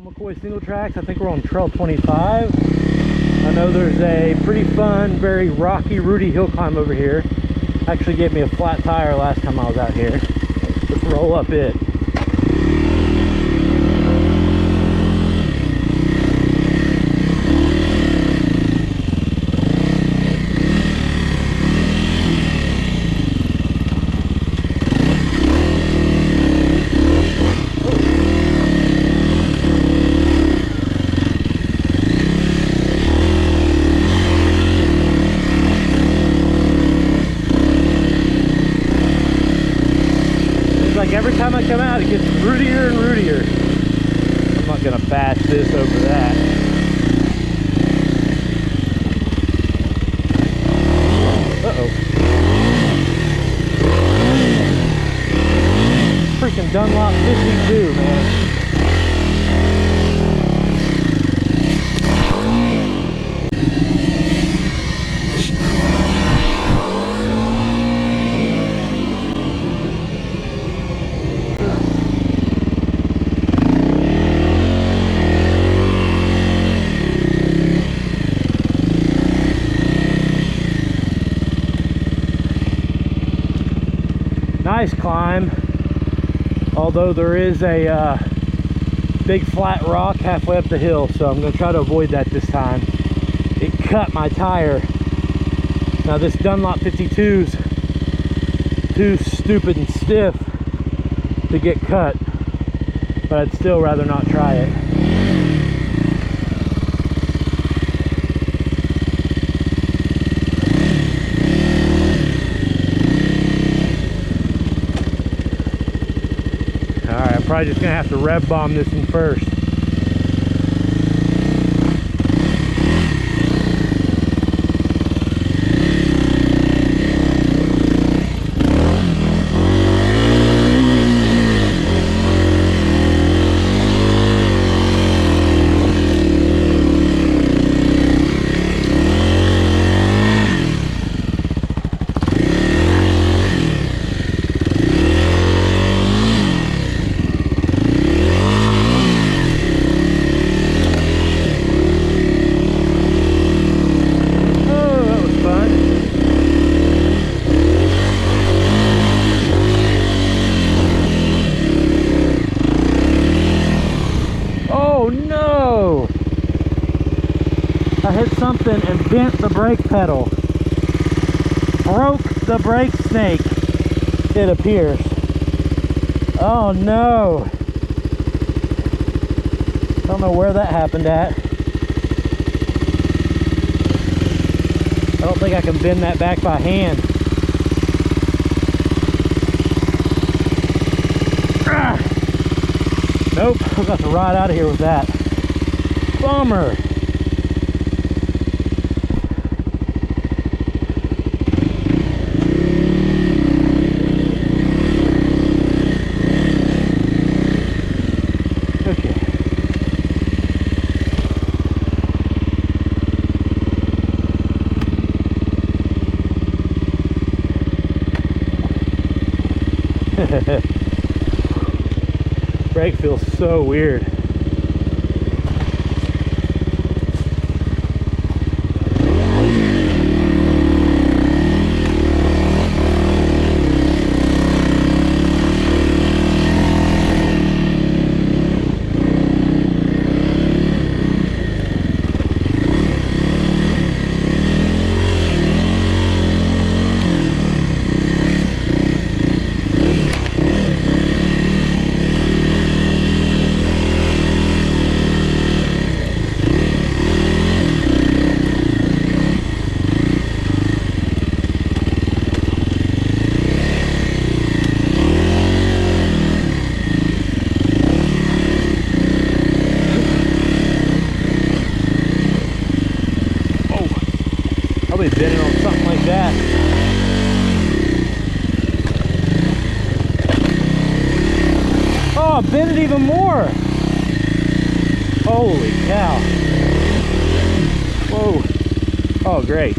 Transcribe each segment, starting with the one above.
McCoy single tracks. I think we're on trail 25. I know there's a pretty fun, very rocky, rooty hill climb over here. Actually gave me a flat tire last time I was out here. Let's roll up it. Every time I come out, it gets rootier and rootier. I'm not gonna bash this over that. Uh-oh. Freaking Dunlop 52, man. Nice climb, although there is a big flat rock halfway up the hill, so I'm going to try to avoid that this time. It cut my tire. Now this Dunlop 52's too stupid and stiff to get cut, but I'd still rather not try it. Probably just gonna have to rev bomb this one first. Something and bent the brake pedal, broke the brake snake, it appears. Oh no, don't know where that happened at. I don't think I can bend that back by hand. Nope, I'm about to ride out of here with that. Bummer. Brake feels so weird. Probably bending on something like that. Oh, I bent it even more. Holy cow. Whoa. Oh, great.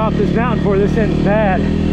off this mountain before this end's bad.